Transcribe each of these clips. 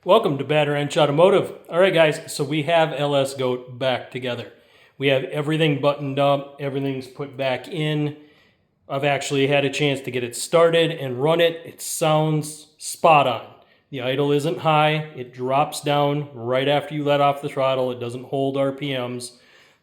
Welcome to Bad Wrench Automotive. All right, guys, so we have LS Goat back together. We have everything buttoned up, everything's put back in. I've actually had a chance to get it started and run it. It sounds spot on. The idle isn't high. It drops down right after you let off the throttle. It doesn't hold RPMs.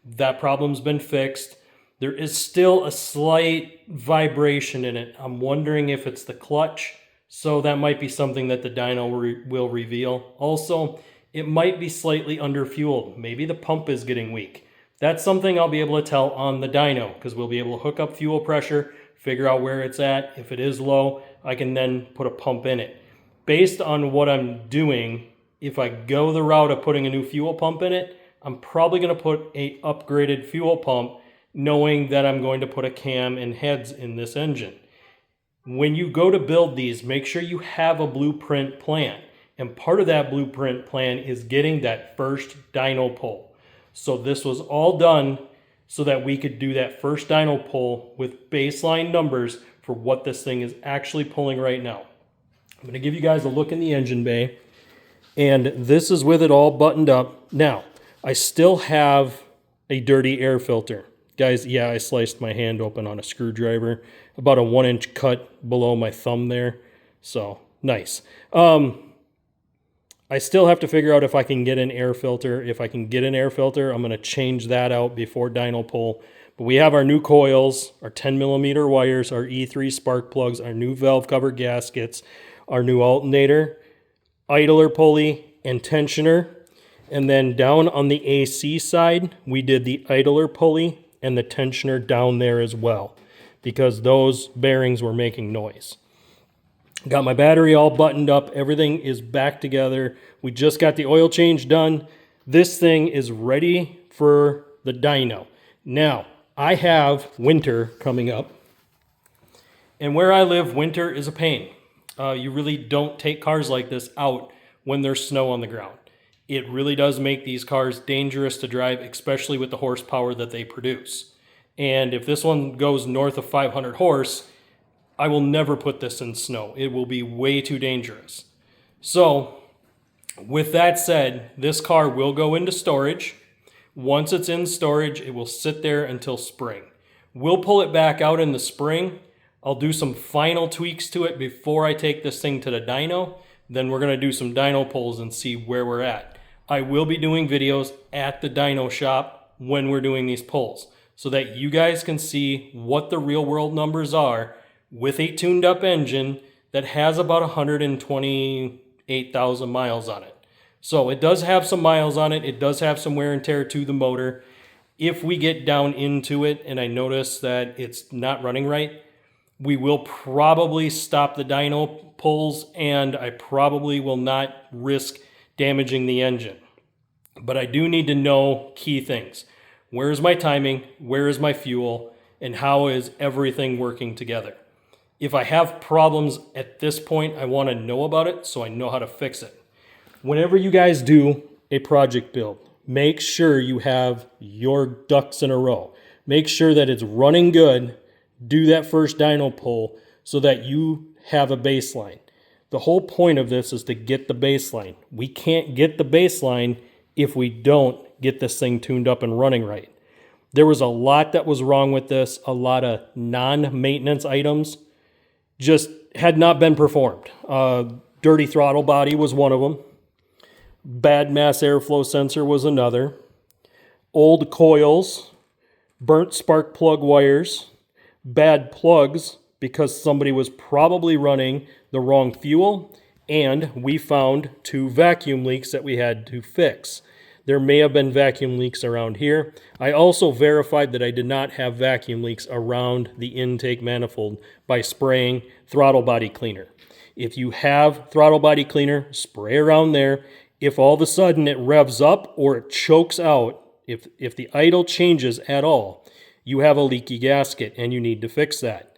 That problem's been fixed. There is still a slight vibration in it. I'm wondering if it's the clutch. So that might be something that the dyno will reveal. Also, it might be slightly underfueled. Maybe the pump is getting weak. That's something I'll be able to tell on the dyno because we'll be able to hook up fuel pressure, figure out where it's at. If it is low, I can then put a pump in it. Based on what I'm doing, if I go the route of putting a new fuel pump in it, I'm probably going to put a upgraded fuel pump knowing that I'm going to put a cam and heads in this engine. When you go to build these, make sure you have a blueprint plan. And part of that blueprint plan is getting that first dyno pull. So this was all done so that we could do that first dyno pull with baseline numbers for what this thing is actually pulling right now. I'm going to give you guys a look in the engine bay. And this is with it all buttoned up. Now, I still have a dirty air filter. Guys, yeah, I sliced my hand open on a screwdriver. About a 1-inch cut below my thumb there. So, nice. I still have to figure out if I can get an air filter. If I can get an air filter, I'm going to change that out before dyno pull. But we have our new coils, our 10mm wires, our E3 spark plugs, our new valve cover gaskets, our new alternator, idler pulley, and tensioner. And then down on the AC side, we did the idler pulley and the tensioner down there as well, because those bearings were making noise. Got my battery all buttoned up. Everything is back together. We just got the oil change done. This thing is ready for the dyno. Now, I have winter coming up. And where I live, winter is a pain. You really don't take cars like this out when there's snow on the ground. It really does make these cars dangerous to drive, especially with the horsepower that they produce. And if this one goes north of 500 horse, I will never put this in snow. It will be way too dangerous. So, with that said, this car will go into storage. Once it's in storage, it will sit there until spring. We'll pull it back out in the spring. I'll do some final tweaks to it before I take this thing to the dyno. Then we're going to do some dyno pulls and see where we're at. I will be doing videos at the dyno shop when we're doing these pulls so that you guys can see what the real world numbers are with a tuned up engine that has about 128,000 miles on it. So it does have some miles on it. It does have some wear and tear to the motor. If we get down into it and I notice that it's not running right, we will probably stop the dyno pulls and I probably will not risk damaging the engine. But I do need to know key things. Where is my timing? Where is my fuel? And how is everything working together? If I have problems at this point, I want to know about it so I know how to fix it. Whenever you guys do a project build, make sure you have your ducks in a row. Make sure that it's running good. Do that first dyno pull so that you have a baseline. The whole point of this is to get the baseline. We can't get the baseline if we don't get this thing tuned up and running right. There was a lot that was wrong with this. A lot of non-maintenance items just had not been performed. Dirty throttle body was one of them. Bad mass airflow sensor was another. Old coils, burnt spark plug wires, bad plugs because somebody was probably running the wrong fuel, and we found 2 vacuum leaks that we had to fix. There may have been vacuum leaks around here. I also verified that I did not have vacuum leaks around the intake manifold by spraying throttle body cleaner. If you have throttle body cleaner, spray around there. If all of a sudden it revs up or it chokes out, if the idle changes at all, you have a leaky gasket and you need to fix that.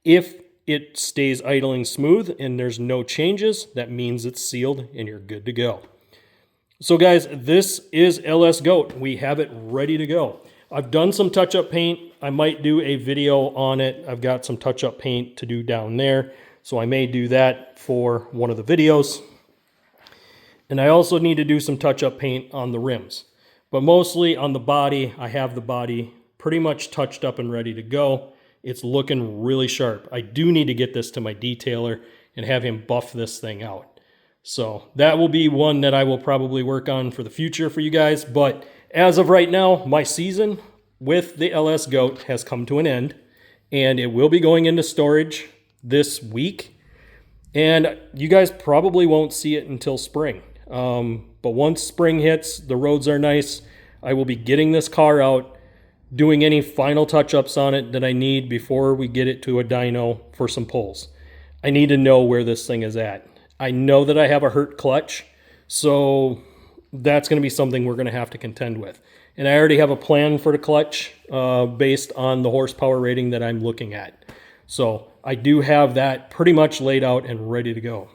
If it stays idling smooth and there's no changes, that means it's sealed and you're good to go. So guys, this is LS Goat. We have it ready to go. I've done some touch-up paint. I might do a video on it. I've got some touch-up paint to do down there, so I may do that for one of the videos. And I also need to do some touch-up paint on the rims. But mostly on the body, I have the body pretty much touched up and ready to go. It's looking really sharp. I do need to get this to my detailer and have him buff this thing out. So that will be one that I will probably work on for the future for you guys. But as of right now, my season with the LS Goat has come to an end, and it will be going into storage this week. And you guys probably won't see it until spring. But once spring hits, the roads are nice, I will be getting this car out, doing any final touch-ups on it that I need before we get it to a dyno for some pulls. I need to know where this thing is at. I know that I have a hurt clutch, so that's going to be something we're going to have to contend with. And I already have a plan for the clutch based on the horsepower rating that I'm looking at. So I do have that pretty much laid out and ready to go.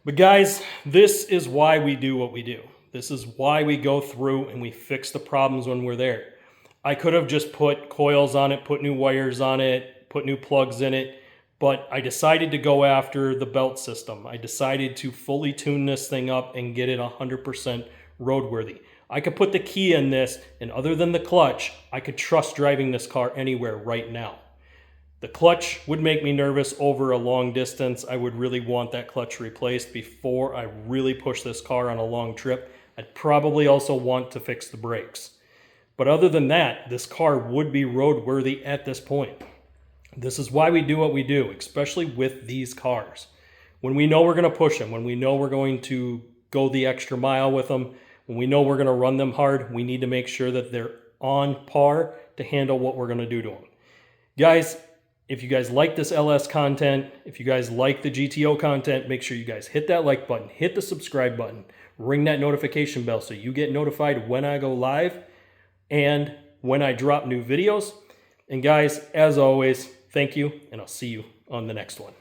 But guys, this is why we do what we do. This is why we go through and we fix the problems when we're there. I could have just put coils on it, put new wires on it, put new plugs in it, but I decided to go after the belt system. I decided to fully tune this thing up and get it 100% roadworthy. I could put the key in this, and other than the clutch, I could trust driving this car anywhere right now. The clutch would make me nervous over a long distance. I would really want that clutch replaced before I really push this car on a long trip. I'd probably also want to fix the brakes. But other than that, this car would be roadworthy at this point. This is why we do what we do, especially with these cars. When we know we're going to push them, when we know we're going to go the extra mile with them, when we know we're going to run them hard, we need to make sure that they're on par to handle what we're going to do to them. Guys, if you guys like this LS content, if you guys like the GTO content, make sure you guys hit that like button, hit the subscribe button, ring that notification bell so you get notified when I go live and when I drop new videos. And guys, as always, thank you, and I'll see you on the next one.